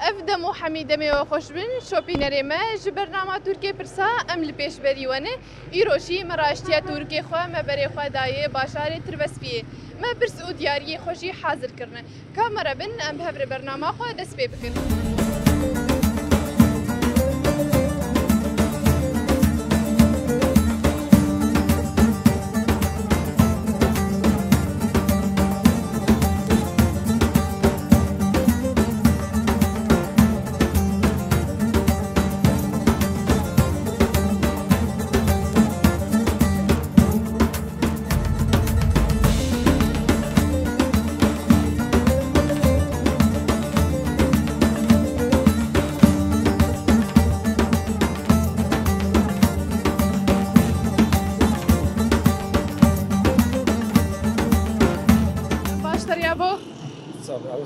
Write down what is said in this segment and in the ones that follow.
افدمو حميدمي وخوشبن شوبينري ما برنامج تركي برسا ام لبيش بريوانه ايروشي مراشتيا تركي خو ما بري خو دايه باشاري تربسفيه ما برس او دياري خوشي حاضر كرنا كاميرا بن ام بهبر برنامج خو دس بي بكن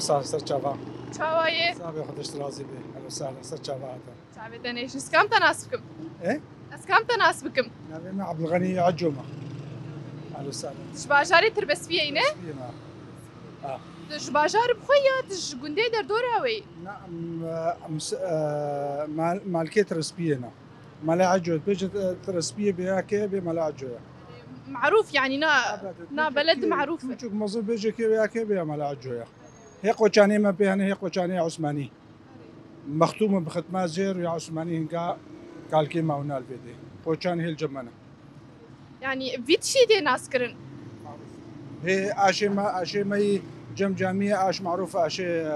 وسهلا سر چاوا چاوایه صاحب خودش راضی به اهلا وسهلا سر چاوا صاحب دنيش اسكام تناسبكم ايه اسكام تناسبكم نبي عبد الغني عجومه اهلا وسهلا شباجاري تربس فيه ينه شباجار بخويا تش قندي در دور هوي نعم مالكي ترسبينا ملا عجو بيجي ترسبيه بياكي بملا عجو معروف يعني نا بلد معروف شوف مصر بيجي كي بياكي بملا عجو هي قوچاني ما بيهنه هي قوچاني عثماني مختومه بختمه زير يا عثماني هنقا قال كيما ونال بيدي قوچاني هي الجمنه يعني فيتشي دي ناس كرن هي اشي جم جامعه اش معروفه اشي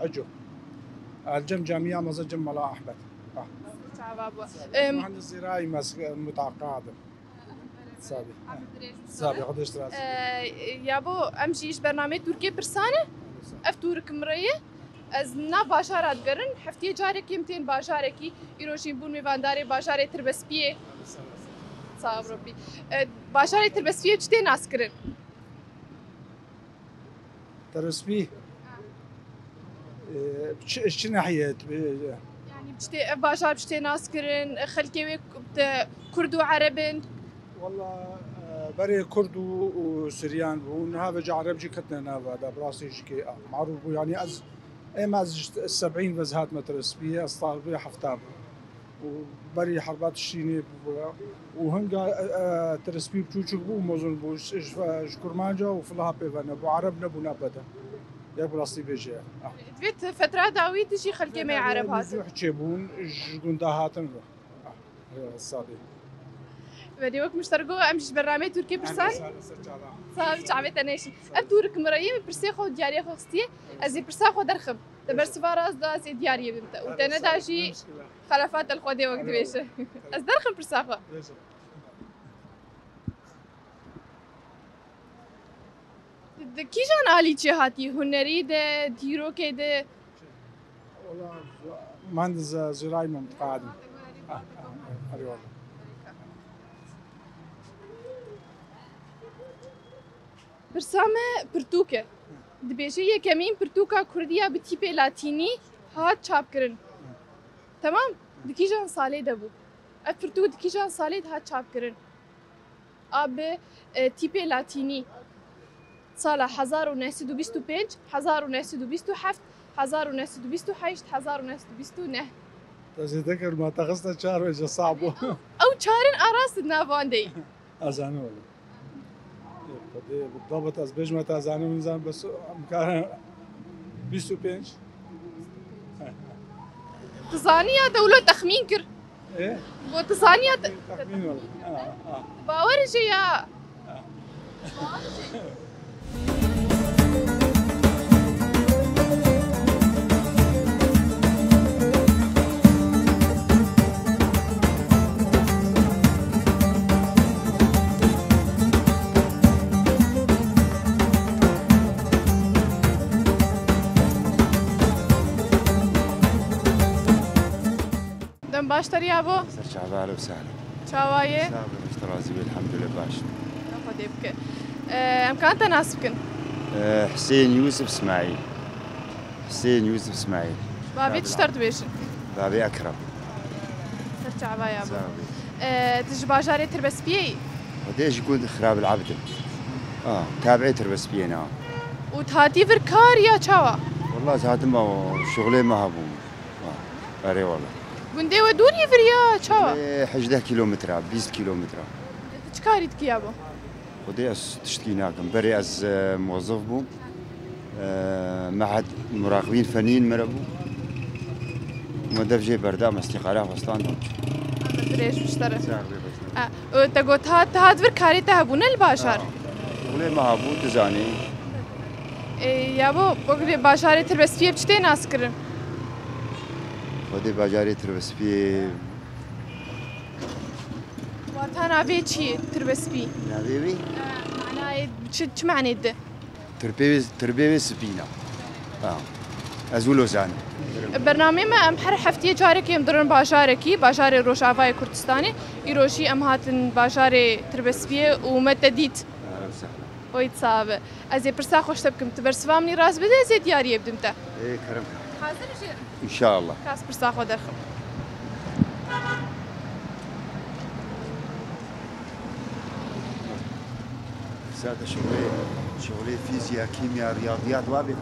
عجو الجم جامعه مصر جم ملا احمد بابا مهندس زراعي متعقد صابي قديش راس يابو امشيش برنامج تركي برسانه افتورك مريه از نا باشارات قرن حفتي جارك يمتين باشاركي يروشين بون ميفانداري باشاري تربس بيه صاب ربي باشاري تربس بيه بشتي ناس كرن تربس بيه ايش ناحيه يعني بشتي باشار بشتي ناس كرن خلكي كرد وعربن والله بري كرد وسريان ونهاب عربجي كتنا هذا براسي شكي معروف يعني از 70 بزهات مترسبيه اسطالبيه حفتاب وبري حربات الشيني وهنقا ترسبي بتوچو بو موزن بو شكرمانجا وفلها بيفنا ابو عرب نبو نبدا يا براسي بيجي فيت فتره داوي تجي خلكي ما عرب هذا حچبون جوندا هاتن الصادي بدي وقت مشتركو امشي برنامج تركي برسان صافي شعبت انيش ابدورك مريم برسيخو دياري خوستي ازي برساخو درخم تبرس فراس داس دياري بنت وتنا داشي خلافات الخودي وقت بيش از درخم برساخو كي جان علي چه هاتي هنري ده ديرو كي ده والله مهندس زراعي متقاعد والله برسامه پرتوکه دبیجه یکمین پرتوکا کردیا به تیپ لاتینی هات چاپ کرن تمام دکیجان ساله دبو اف پرتوک دکیجان ساله هات چاپ کرن آب تیپ لاتینی سال 1925 1927 1928 1929 تذكر ما تغسل شهر وجه صعبه او شهرن اراس نافاندي ازانه والله بالضبط از بيج متى ازانه من زمان بس امكان 25 تصانية دولة تخمين كر ايه وتصانية تخمين والله باورجي يا دم باشتري ابو سر شعبه اهلا وسهلا شوايه صابر اشترازي الحمد لله باش خدي بك امكان تناسبكن حسين يوسف اسماعيل حسين يوسف اسماعيل بابي تشترت بيشن بابي اكرم سر شعبه يا ابو تجي باجاري تربس بيه وديش يكون خراب العبد تابعي تربس بينا وتهاتي فركار يا شوا والله ساعات ما شغلي ما هبو أري والله گنده و دوری وریا چاوا 18 كيلومتر 20 كيلومتر چکاریت کیا بو ودي تشتكي ناكم بري از موظف بو معهد مراقبين فنيين مربو مدرجة بردام استقالة فستان دريش بشتره تقول هاد ور كاري تهبون الباشار شغلي ما هبو تزاني يا بو بقولي باشاري تربس فيه بشتي ناس كرن ودي باجاري تربس في واتانا بي چی تربس بي نبيبي معناه چه معنی ده تربية سبينا أزولو زان برنامه ما ام هر هفته جارك يم درن باشاركي باشار روشافای كردستاني يروشي ام هاتن باشار تربس بي ومتديت ويت صعب از برسا خوش تبكم تبرسوامني راس بده زي دياري بدمته ايه كرم حاضر جير ان شاء الله كاس برسا خو درخم ساعة شغلي فيزياء كيمياء رياضيات وابي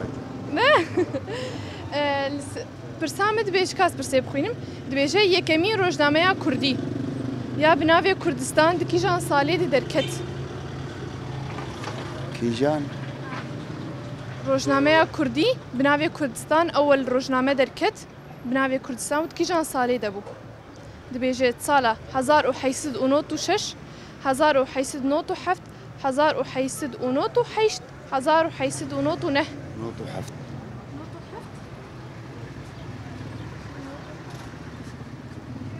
برسامت بيش كاس برسي بخوينم دبيجه يكمي روجنامه كردي يا بناوي كردستان دكيجان صالي دي دركت كيجان روجنامه كردي بناوي كردستان اول روجنامه دركت بناوي كردستان ودكيجان صالي دبو دبيجه صاله 1806 1807 1808 1809 نوتو حفت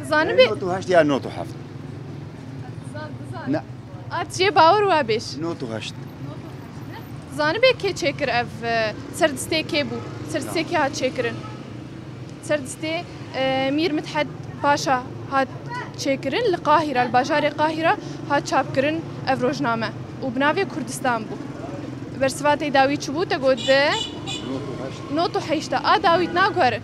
زانبي نوتو هشت يا نوتو حفت لا اتجي باور وابيش نوتو هشت زانبي كي تشيكر اف سردستي كيبو سردستي كي هات تشيكرن سردستي مير متحد باشا هات تشيكرن القاهرة الباجار القاهرة هات شابكرن اف روجنامه وبناوي كردستان بو برسواتي داوي چبو تقول نوتو حيشتا داوي ناقوره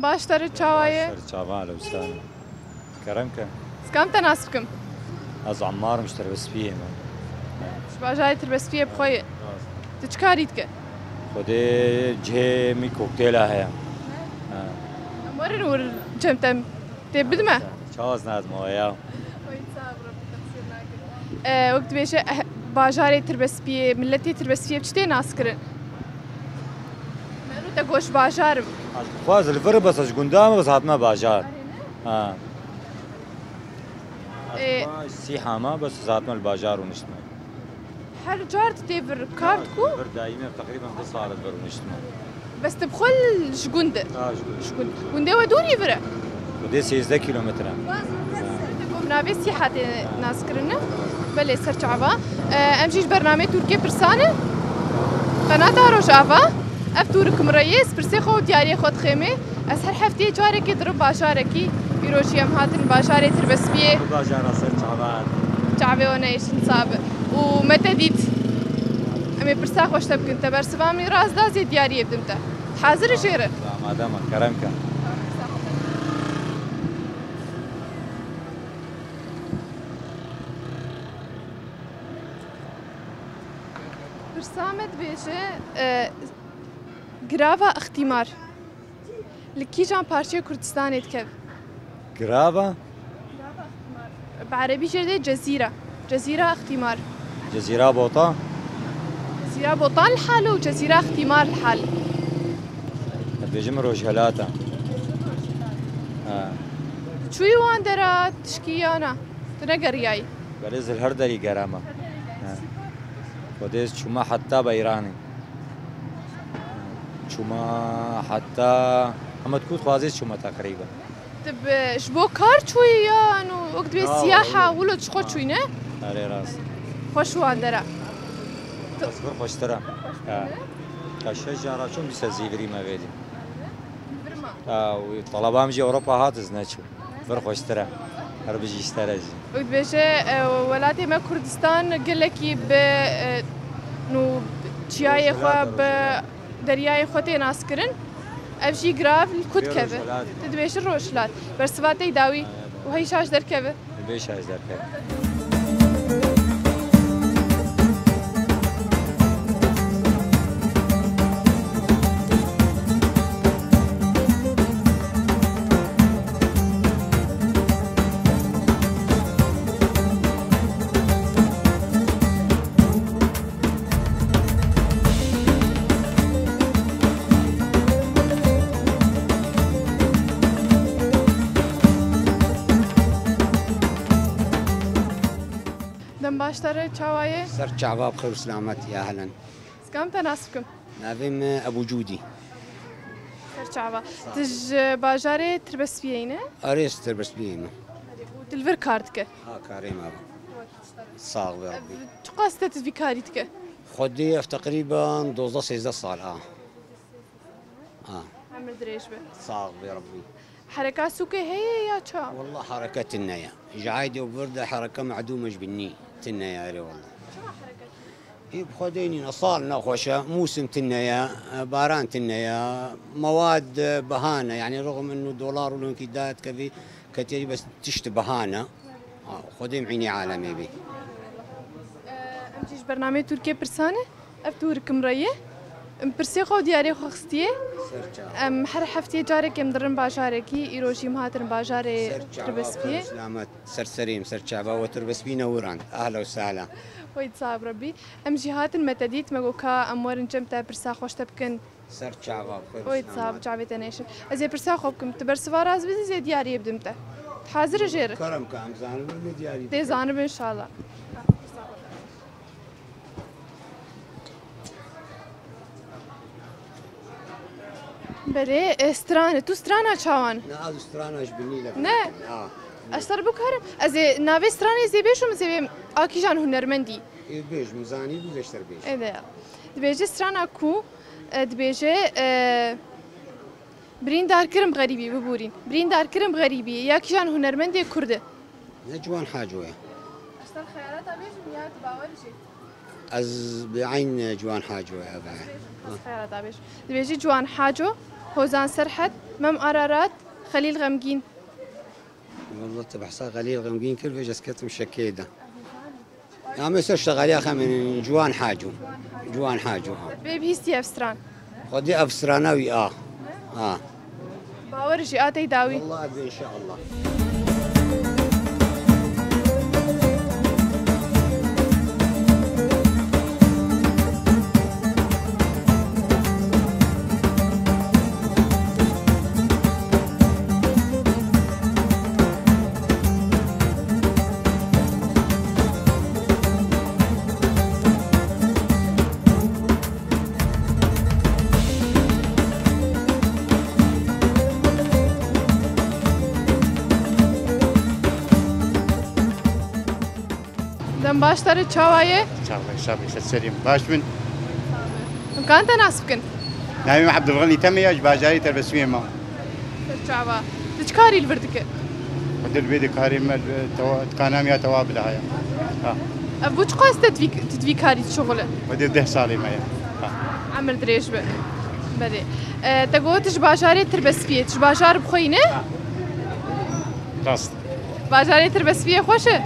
باشتر چاوایه چاوان لوستان كرمك سكام تناسبكم از عمار مش تربس فيه مش باجاي تربس فيه بخوي تشكاريتك خدي جه مي كوكتيلا هيا مرن ور جمتم تبدمه چاوز ناز مويا وقت بيش باجاري تربس فيه ملتي تربس فيه بشتي ناس كرن منو تقوش باجار خواز الفر بس اش قدام بس هاتنا باجار سيحة ما بس هاتنا الباجار ونشتنا هر جارت تيفر كارتكو الفر دايما تقريبا 9 ساعات الفر ونشتنا بس تبخل شقنده شقنده قنده ودوني فرق ودي 16 كيلومتر نابي سيحة ناس كرنا بلي سر شعبا امشيش برنامج تركي برسانه قناة روجافا افتوركم رئيس برسيخو دياري خود خيمه از هر هفته جاركي درب باشاركي بيروشي ام هاتن باشاري تربس بيه باشار سر شعبان شعبي ونايش نصاب ومتديت امي برساخ وش تبكن تبرسبامي راس دازي دياري بدمته حاضر جيره ما دام كرمك برسامت بيجي گراوا اختیمار لکی جان پارچه کردستان کف گراوا بعربی جرده جزیره اختیمار جزيرة بوطا جزيرة بوطان الحال وجزيرة اختمار الحال بيجم روجهلاتا شوي وان درا تشكيانا تنقرياي بلز الهردري قرامة وديز شما حتى بإيراني شما حتى هم تكون خوازيز شما تقريبا تب شبو كار شوية إنه وقت بالسياحة ولا تشخو شوينة آره راست خوش واندرا تصبر خوشتره كاشة جارا شون بيسا زيفري ما بيدي وطلبام جي أوروبا هاتز ناتشو بر خوشتره هر بيجي اشترى زي وقت بيجي ولاتي ما كردستان قلكي ب نو تشياي خوا ب درياي خوتي ناسكرن أبجي جراف الكود كذا تدبيش الروشلات برسواتي داوي وهي شاش در كذا بيش هاش در كذا دم باشتره چاوایه سر شعبا بخير وسلامات يا اهلا سكام تناسبكم نافم ابو جودي سر چاوا تج باجاره تربس فيينه اريستر بس بينه وتلفر كاردك ها كريم ابو صاغ بربي تقاست تدفي كاريتك خدي في تقريبا 12 16 صار عمر دريش به صاغ بربي حركات سوكي هي يا تشا والله حركة النيا جعايدة وبردة حركة معدومة جبني تنيا يا والله بخديني صارنا خوشة موسم تنيا باران تنيا مواد بهانة يعني رغم انه دولار والانكداد كذي كتير بس تشتي بهانة خديم عيني عالمي بي امجيش برنامج تركيا برسانه افتور كمريه برسيخو دياري خختيه هر هفته جارك مدرن باجاركي ايروجي مهاتن باجاري تربس فيه سلامات سرسريم سر شعبا وتربس بينا وران اهلا وسهلا ويد صعب ربي ام جهات المتديت مگوكا امورن جمتا برسا خوش تبكن سر شعبا ويد صعب جابت نيشن ازي برسا خوبكم تبرسواراز بزي زي دياري بدمته حاضر جير كرم كام زانو دياري دي زانب ان شاء الله بله استرانه تو استرانه چاوان نه از استرانه اش بني لك نه اشتر بكرم از ناوي استرانه زي بيشو مزي اكي جان هنرمندي بيج ميزاني بيشتر بيج ايه دبيجي استرانه كو دبيجي برين دار كرم غريبي ببورين برين دار كرم غريبي يا كي جان هنرمندي كرده نجوان حاجوه اشتر خيارات ابيش ميات باور شي از بعين جوان حاجوه ابا خيارات ابيش دبيجي جوان حاجو هوزان سرحت مم قرارات خليل غمجين والله تبع غليل غمجين كل فيجس كتم شكيده يا ما اشتغل يا اخي من جوان حاجو جوان حاجو بيبي هيستي افستران خدي افسراناوي باور شي اتي داوي والله ابي ان شاء الله دم باشتر چاوایه چاوای شابی سریم باش من مكان تناسبكن ناوي عبد الغني تمياج باجاري تربسوي ما چاوا تشكاري البردك ودل بيدي كاريم كانام يا توابل هاي ابو تقاس تدفي كاري شغله ودل 10 صالي ما عمر دريش به بله تقول تش باجاري تربس فيه تش باجار بخوينه راست باجاري تربس فيه خوشه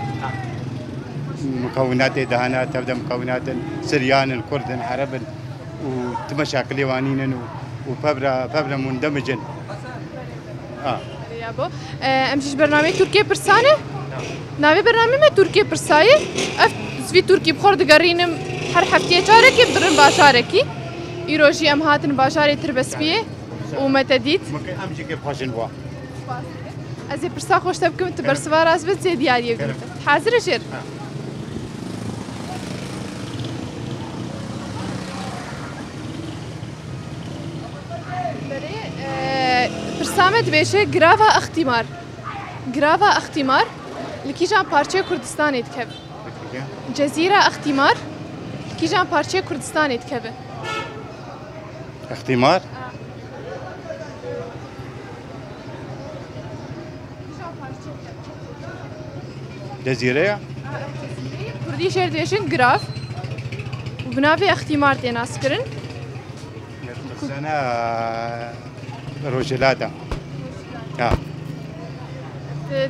مكونات دهانات تبدا مكونات سريان الكرد العرب وتمشاكل يوانين وفبرة مندمجا يا بو امشيش برنامج تركيا برسانه ناوي برنامج ما تركيا برسايه في تركي بخور دقرينم هر حفتيه شاركي بدرن باشاركي ايروجي ام هاتن باشاري تربس فيه ومتديت ممكن امشي كيف خوشن بوا ازي برسا خوش تبكم تبرسوا راس بس زي دياري حاضر جير برسامة برسامت بيشه جرافا اختمار جرافا اختمار لكيجان بارچه كردستان تكب جزيرة اختمار لكيجان بارچه كردستان تكب اختمار جزيرة كردي شهر ديشن جراف وبنافي اختمار تناسكرن سنة روجلاتا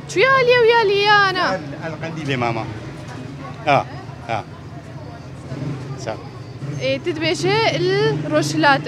شو يا لي ويا لي انا القنديل ماما صح تدبيشه الروشلات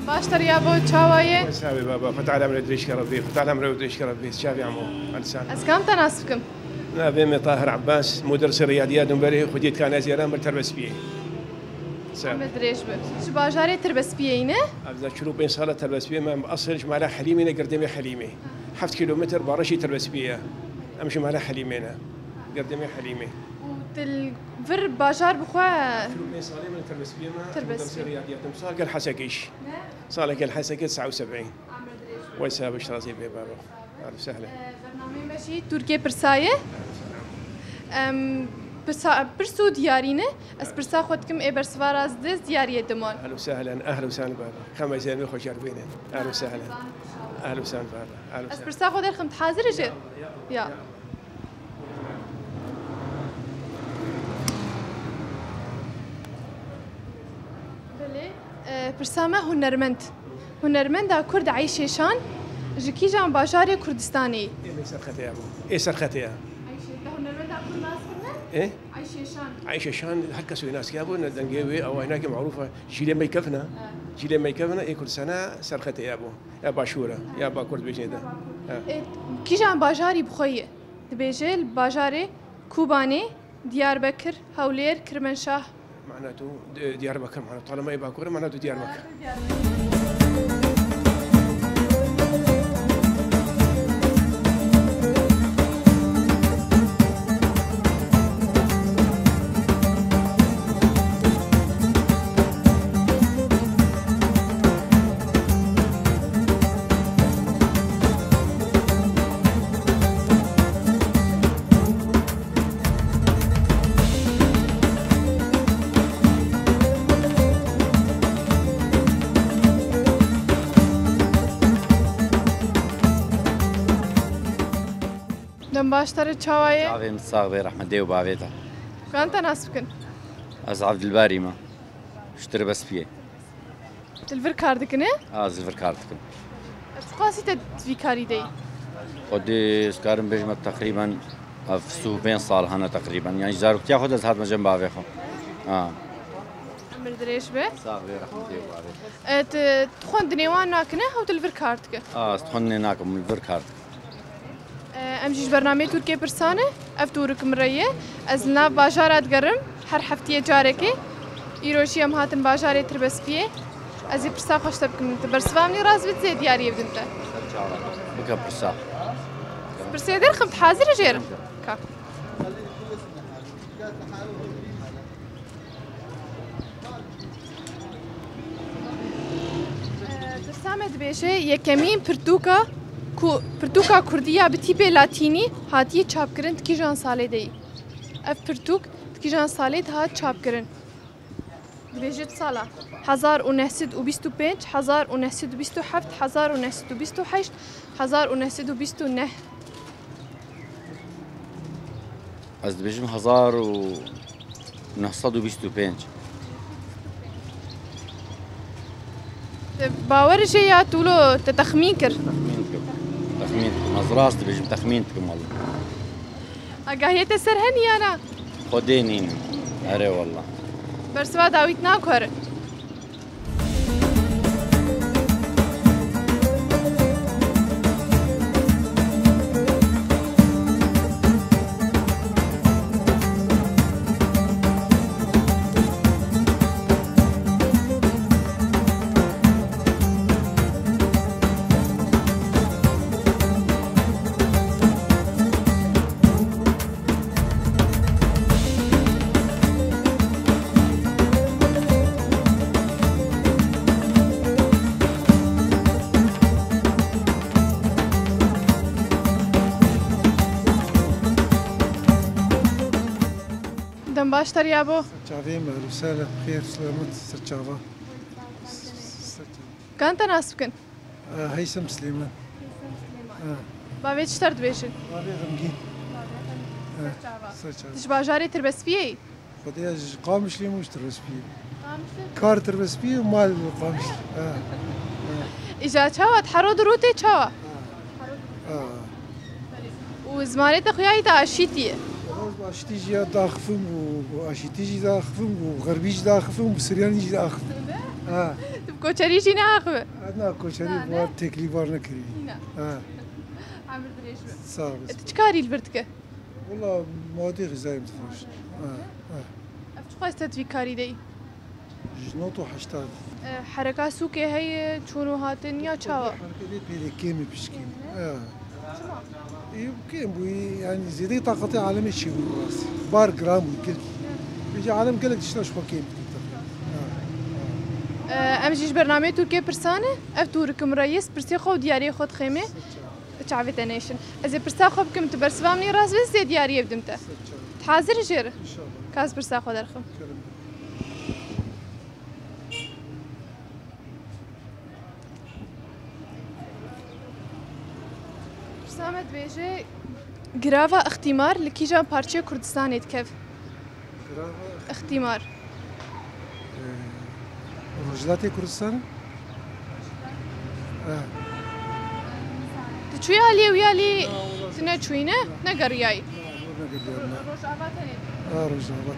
باشتر يا بو تشاوية سامي بابا فتح على امر دريش ربي فتح على امر دريش ربي شافي عمو انسان اسكام تناسبكم انا بيمي طاهر عباس مدرس الرياضيات مبري خديت كان ازيران مرتبس فيه مدريش بس شو باجاري تربس بيينه ابدا شنو بين صاله تربس فيه ما اصلش مع حليمي قردمي حليمي 7 كيلومتر بارشي تربس فيه امشي مع حليمينا قردمي حليمي وتل باجار بخوا شنو بين صاله من تربس فيه ما تربس مدرس الرياضيات صار الحسكيش صار الحسكيش 79 ويساب اشتراسي به بابا اهلا وسهلا برنامج ماشي تركيا برسايه برسو ديارينه اس برسا خودكم اي برسواراز دز دياريه دمان اهلا وسهلا اهلا وسهلا بابا كما يزين خوش عربينا اهلا وسهلا اهلا وسهلا بابا اهلا اس وسهلا برسا خود الخم حاضر جير يا بله برسامه هنرمند كرد عايشيشان جكي جان باجاري كردستاني ايه سرختي يا ابو ايه سرختي يا هنرمند كرد ناس ايه عايشيشان عايشه شان هكا سوي ناس يا ابو دنجيوي او هناك معروفه جيلي ما يكفنا جيلي ما يكفنا ايه كل سنه سرختي يا ابو يا باشوره يا با كرد بيجيدا كي جان باجاري بخويه دبيجل باجاري كوباني ديار بكر هولير كرمنشاه معناته ديار بكر معناته طالما يبقى كوره معناته ديار بكر دم باشتر تشاوية صافي متصاغبي رحمة دي وبعبيتها كانت ناس بكن از عبد الباري ما اشتري بس فيه تلفر كاردكنه زلفر كارتكم اتقاسي تدفي كاري دي خدي سكارم بجمة تقريبا في سوبين صار هنا تقريبا يعني زارك تاخذ از هاد ما جنب بعبيخو عمر دريش به صاغبي رحمة دي وبعبيتها تخون دنيوان ناكنه او تلفر كارتك استخدني ناكم الفر كارتك امجيش برنامج تركيا برسانه افتورك مريه ازلنا باجارات قرم هر حفتيه جاركي يروشي ام هاتن باجاري تربس فيه ازي برسا خوش تبكم برسفامني راز بت زي دياري بدنت بكا برسا برسي در خمت حاضر جير كا برسامد بيشه يكمين پرتوکا کردیا به تیپ لاتینی هاتی چاپ کردن تکیجان ساله دی. اف پرتوک تکیجان ساله هات چاپ کردن. دبیجت ساله 1925 1927 1928 1929 از دبیجم 1925 باورش یا طولو تتخمين كر تخمينتكم مزراس دبيجم تخمينتكم والله اقاهية السرهني انا خدينين اري والله برسوا داویت ناکره دم باش تريا بو سرچاوی مهلا وسهلا بخير سلامت سرچاوا كان تناسب كن هيثم سليمان باوی چتر دویشن بابي غمگين سرچاوا تش باجاری تر بس فيه خدي قامش لي مش تربس فيه كار تربس فيه ومال قامش اجا چاوا تحرو دروتي چاوا وزمانه تخوياي تا اشيتي اشتيجي داخفم واشتيجي داخفم وغربيج داخفم وسريانيج داخفم بكوچري شي ناخذ انا كوشري بوار تكليفار نكري عامل دريش صعب تشكاري البرتكه والله مواد غذائيه متفرش افتش خاصه في كاري دي جنوط وحشتاد حركه سوكي هي شنو هاتن يا تشاوا حركه دي كيمي بشكين يمكن بوي يعني زيدي طاقتي عالمي شي راسي بار جرام وكل بيجي عالم قالك تشتاش فوكيم امجيش برنامج تركيا برسانه اف توركم رئيس برسي خو دياري خود خيمه تعرفت نيشن اذا برسا خو بكم تبرسوامني راس بس دياري بدمته تحاضر جير ان شاء الله كاس برسا خو درخم برسامت بيجي جرافا اختمار لكيجان بارتشي كردستان يتكف اختمار رجلاتي كردستان تشوي علي ويالي تنا تشوينه نقرياي رجعتها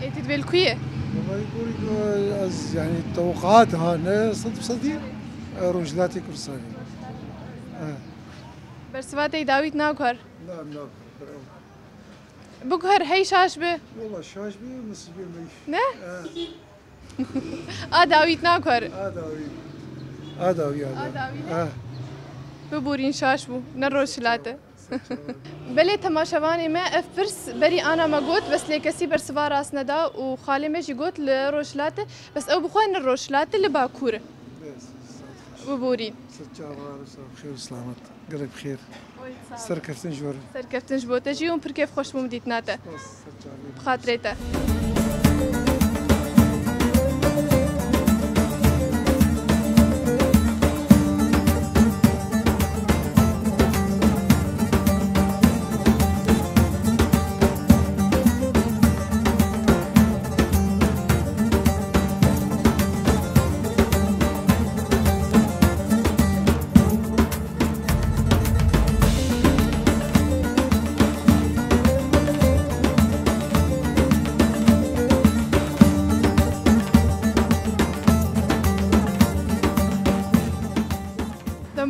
ايه تدبل كويه والله يقول يعني التوقعات ها صدق رجلاتي كردستاني برسواتي داويت ناقهر لا ناقهر بقهر هي شاشبه والله شاشبه بس نه داويت ناقهر داوي ببورين شاشبو نروش شلاته بلي تماشواني ما افرس بري انا ما قلت بس ليكسي برسوا راس ندا وخالي ماشي قلت لروشلاته بس او بخوين الروشلاته اللي باكوره ببورين بخير وسلامت قلب بخير سركفتن جور سركفتن جبو تجيهم پر كيف خوش ممديتناته بخاطريته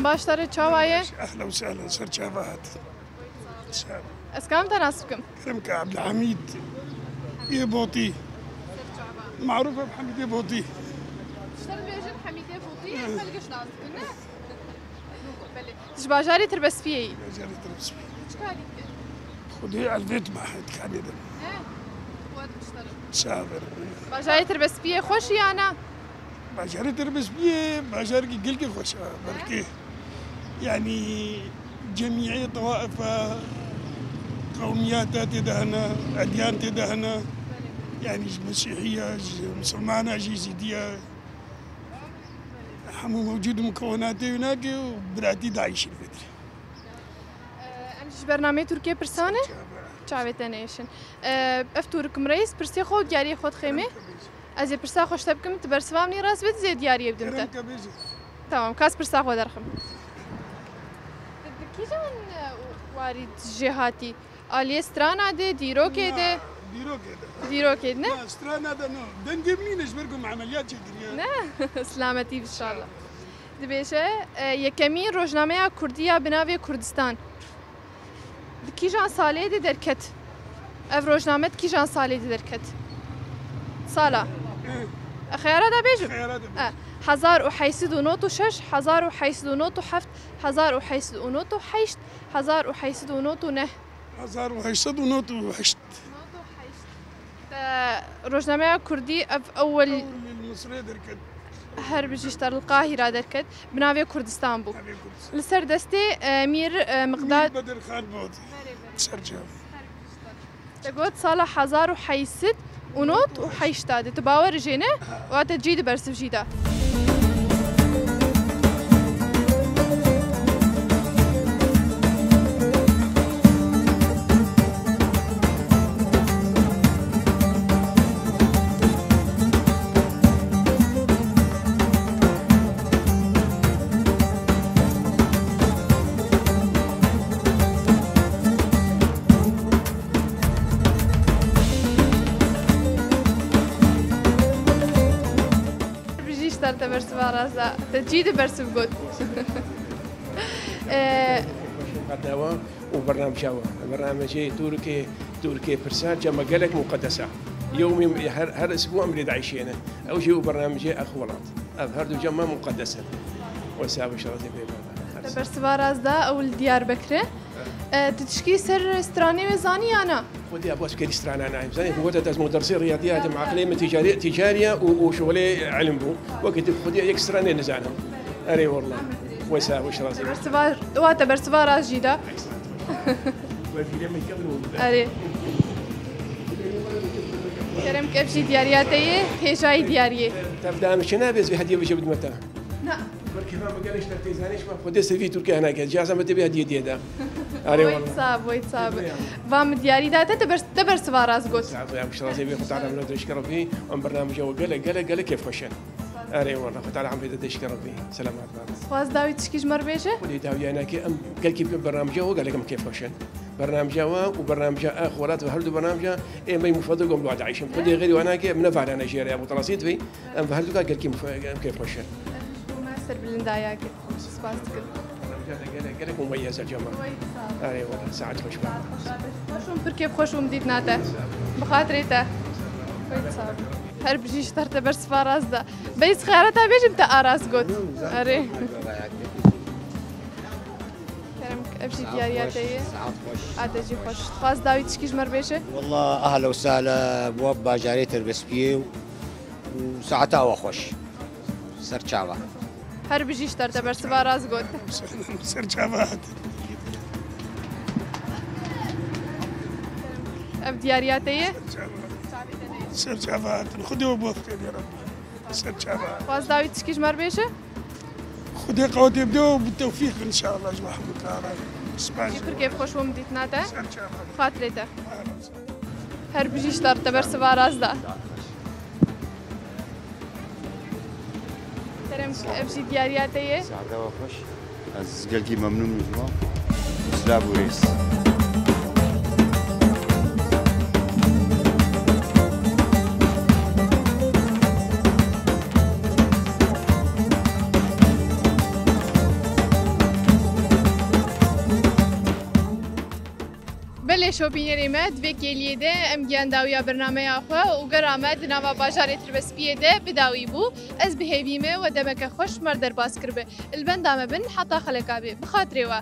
باشتري تشاوايه اهلا وسهلا سرچاوات اسكام تناسبكم كرمك عبد الحميد يبوطي معروفه بحميد يبوطي اشتري بيجن حميد يبوطي ما لقاش ناسبكم بلي تشباجاري تربس فيه باجاري تربس فيه شكالي خذي على البيت ما حد كان يدري وقت تشتري سافر باجاري تربس فيه خوشي انا باجاري تربس فيه باجاري قلقي خوش بركي يعني جميع طوائف قوميات تدهنا أديان تدهنا يعني مسيحية مسلمانة يزيدية حمو موجود مكوناتي هناك وبلادي داعش الفترة امش برنامج تركيا برسانة شعبت نيشن افتوركم رئيس برسي خود دياري خود خيمة از برسا خوش تبكم تبرسوامني راس بيت زي دياري بدمته تمام كاس برسا خود درخم كيجان وارد جهاتي آلية سترانا دي ديروكي دي ديرو كده ديرو كده لا استرانا ده نو دنجم مينش برقم عمليات شكرية سلامتی انشالله دبیشه یکمی روزنامه کردیا بناوی کردستان کیجان سالی دی درکت اف روزنامه کیجان سالی دی درکت سالا خیاره دا بیجم خيارات 1806 1807 1808 1809 1800 ونوت وحشت روزنامه کردی اف اول المصرية دركت هر بجيشتر القاهرة دركت بناوي كردستان بو لسر دستي مير مقداد بدر خان بوتي سرجاو تقول صالح حزار وحيست ونوت وحيشتاد تباور جينا وتجيد برسف جيدا برسف راسا تجيد برسف قد قدوا وبرنامج هوا برنامج تركي برسال جمع قالك مقدسة يومي هر اسبوع مريد عايشينه او شيء برنامج اخولات هردو جمع مقدسة وسابق شرطي بيبا برسف راسا او الديار بكره تشكي سر استراني ميزاني انا ودي ابغى اسكي استرانا انا زين هو تدرس مدرسين رياضيات مع عقليه تجاريه وشغلي علم بو وقت خدي اكستراني نزانهم اري والله ويسا وش راسي برسفار واتا برسفار راس جيدا اري كرم كبشي ديارياتي هيشاي دياريه تبدا مش نابز بهديه بجيب متى لا بركي ما قالش ترتيزانيش ما خدي سي في تركيا هناك جاهزه ما تبي هديه ديدا اري والله ويت صاب فام دياري داتا تبر سفاراس قلت يا مش راسي بيخط على من تشكر فيه من برنامج هو قال كيف خشن اري والله خط على عم تشكر فيه سلامات خلاص داوي تشكيش مربيشه ودي داوي انا قال كيف برنامج هو قال لكم كيف خشن برنامج هو وبرنامج اخوات وهردو برنامج اي ما يفضل قوم بعد عايشين خدي غيري وانا كي منفع انا جيري ابو طراسيت في ام فهردو قال كيف خشن سر بالنداياك سباستك قال لك مميز الجمال اري والله ساعات خوش خوشم بركيف خوشم ديت ناتا بخاطريتا هر بجيش ترتا برس فاراز دا بيس خيارتا بيجم تا اراس قد اري كرم ابجي ديارياتي اتجي خوش خاص داوي تشكيش مربيشه والله اهلا وسهلا بواب باجاري تربسبيه وساعتها وخوش سرچاوا هر بجيش ترتا برس فاراز قد سرجاوات اب ديارياتي سرجاوات خدي وبوقتين يا رب سرجاوات خاص داوي تشكيش مربيشه خدي قوتي يبدو بالتوفيق ان شاء الله جماعه مكارم اسبانيا بركيف خوش ومديت ناتا خاطريتا هر بجيش ترتا برس فاراز دا كرم ابجي ديارياتي سعادة وخوش از قلقي ممنون من وسلاب وريس بله شوپینری مد و کلیه ده ام گیانداویا برنامه آخوا و گرامد نام باجاری تربسپیه ده بداوی بو از بهیبیمه و دمک خوش مردر باز کربه البندامه بن حتی خلقابه بخاطره و